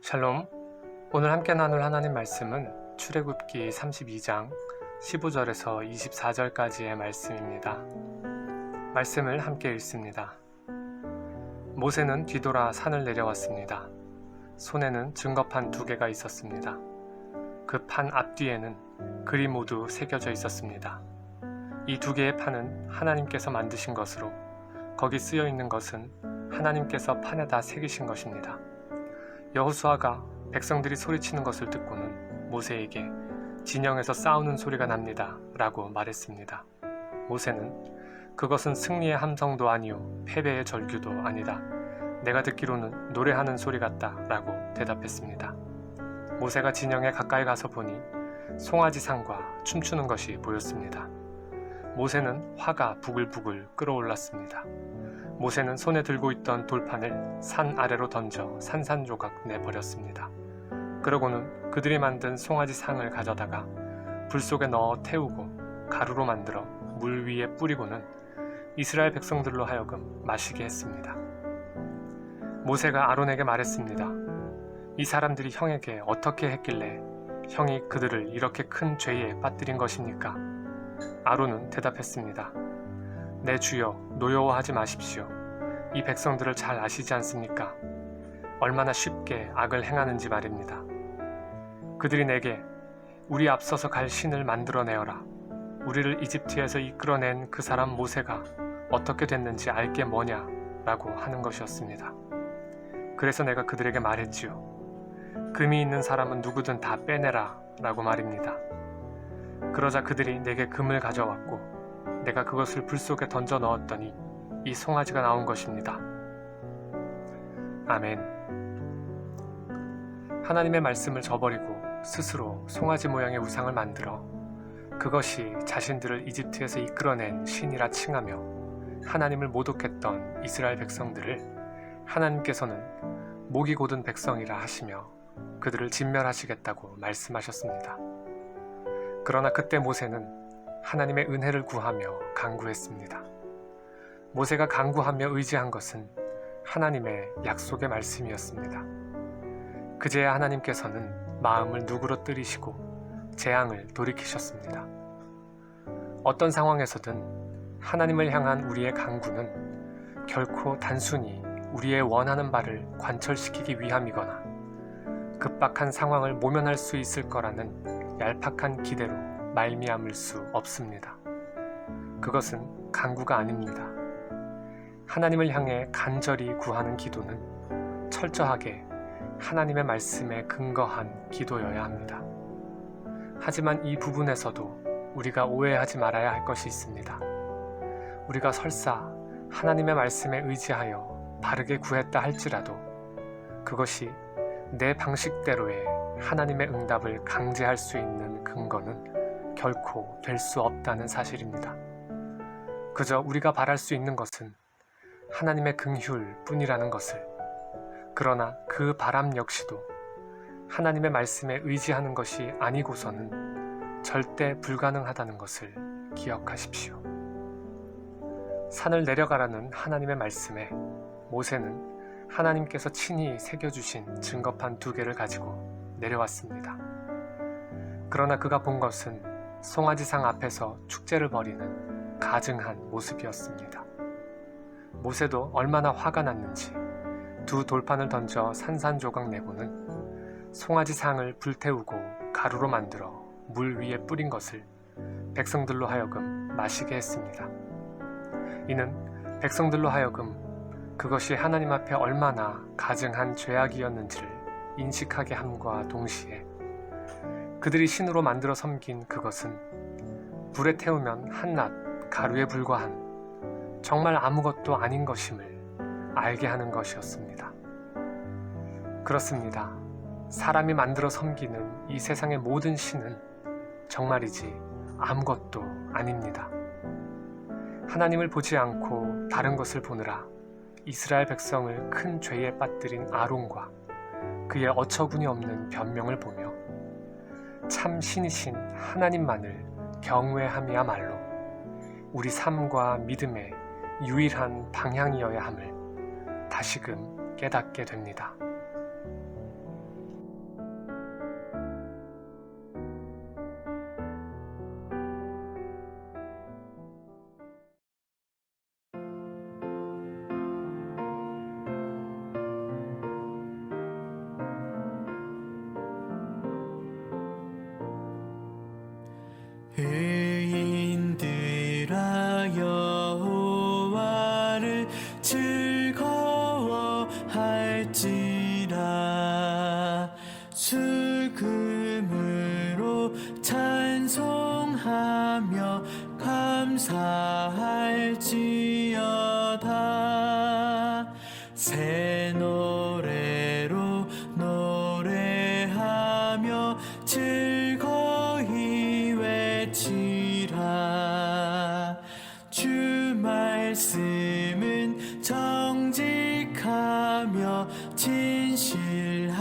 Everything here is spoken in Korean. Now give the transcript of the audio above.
샬롬. 오늘 함께 나눌 하나님 말씀은 출애굽기 32장 15절에서 24절까지의 말씀입니다. 말씀을 함께 읽습니다. 모세는 뒤돌아 산을 내려왔습니다. 손에는 증거판 2개가 있었습니다. 그 판 앞뒤에는 글이 모두 새겨져 있었습니다. 이 2개의 판은 하나님께서 만드신 것으로 거기 쓰여 있는 것은 하나님께서 판에다 새기신 것입니다. 여호수아가 백성들이 소리치는 것을 듣고는 모세에게 진영에서 싸우는 소리가 납니다 라고 말했습니다. 모세는 그것은 승리의 함성도 아니요 패배의 절규도 아니다. 내가 듣기로는 노래하는 소리 같다 라고 대답했습니다. 모세가 진영에 가까이 가서 보니 송아지상과 춤추는 것이 보였습니다. 모세는 화가 부글부글 끓어올랐습니다. 모세는 손에 들고 있던 돌판을 산 아래로 던져 산산조각 내버렸습니다. 그러고는 그들이 만든 송아지상을 가져다가 불 속에 넣어 태우고 가루로 만들어 물 위에 뿌리고는 이스라엘 백성들로 하여금 마시게 했습니다. 모세가 아론에게 말했습니다. 이 사람들이 형에게 어떻게 했길래 형이 그들을 이렇게 큰 죄에 빠뜨린 것입니까? 아론은 대답했습니다. 내 주여, 노여워하지 마십시오. 이 백성들을 잘 아시지 않습니까? 얼마나 쉽게 악을 행하는지 말입니다. 그들이 내게 우리 앞서서 갈 신을 만들어내어라. 우리를 이집트에서 이끌어낸 그 사람 모세가 어떻게 됐는지 알게 뭐냐 라고 하는 것이었습니다. 그래서 내가 그들에게 말했지요. 금이 있는 사람은 누구든 다 빼내라 라고 말입니다. 그러자 그들이 내게 금을 가져왔고 내가 그것을 불 속에 던져 넣었더니 이 송아지가 나온 것입니다. 아멘. 하나님의 말씀을 저버리고 스스로 송아지 모양의 우상을 만들어 그것이 자신들을 이집트에서 이끌어낸 신이라 칭하며 하나님을 모독했던 이스라엘 백성들을 하나님께서는 목이 곧은 백성이라 하시며 그들을 진멸하시겠다고 말씀하셨습니다. 그러나 그때 모세는 하나님의 은혜를 구하며 간구했습니다. 모세가 간구하며 의지한 것은 하나님의 약속의 말씀이었습니다. 그제야 하나님께서는 마음을 누그러뜨리시고 재앙을 돌이키셨습니다. 어떤 상황에서든 하나님을 향한 우리의 간구는 결코 단순히 우리의 원하는 바를 관철시키기 위함이거나 급박한 상황을 모면할 수 있을 거라는 얄팍한 기대로 말미암을 수 없습니다. 그것은 간구가 아닙니다. 하나님을 향해 간절히 구하는 기도는 철저하게 하나님의 말씀에 근거한 기도여야 합니다. 하지만 이 부분에서도 우리가 오해하지 말아야 할 것이 있습니다. 우리가 설사 하나님의 말씀에 의지하여 바르게 구했다 할지라도 그것이 내 방식대로의 하나님의 응답을 강제할 수 있는 근거는 결코 될 수 없다는 사실입니다. 그저 우리가 바랄 수 있는 것은 하나님의 긍휼 뿐이라는 것을, 그러나 그 바람 역시도 하나님의 말씀에 의지하는 것이 아니고서는 절대 불가능하다는 것을 기억하십시오. 산을 내려가라는 하나님의 말씀에 모세는 하나님께서 친히 새겨주신 증거판 2개를 가지고 내려왔습니다. 그러나 그가 본 것은 송아지상 앞에서 축제를 벌이는 가증한 모습이었습니다. 모세도 얼마나 화가 났는지 2 돌판을 던져 산산조각 내고는 송아지상을 불태우고 가루로 만들어 물 위에 뿌린 것을 백성들로 하여금 마시게 했습니다. 이는 백성들로 하여금 그것이 하나님 앞에 얼마나 가증한 죄악이었는지를 인식하게 함과 동시에 그들이 신으로 만들어 섬긴 그것은 불에 태우면 한낱 가루에 불과한 정말 아무것도 아닌 것임을 알게 하는 것이었습니다. 그렇습니다. 사람이 만들어 섬기는 이 세상의 모든 신은 정말이지 아무것도 아닙니다. 하나님을 보지 않고 다른 것을 보느라 이스라엘 백성을 큰 죄에 빠뜨린 아론과 그의 어처구니 없는 변명을 보며 참 신이신 하나님만을 경외함이야말로 우리 삶과 믿음의 유일한 방향이어야 함을 다시금 깨닫게 됩니다. 찬송할지라 수금으로 찬송하며 감사할지어다 새 노래로 노래하며 즐거이 외치라 주 말씀은 정직하며 진실하시도다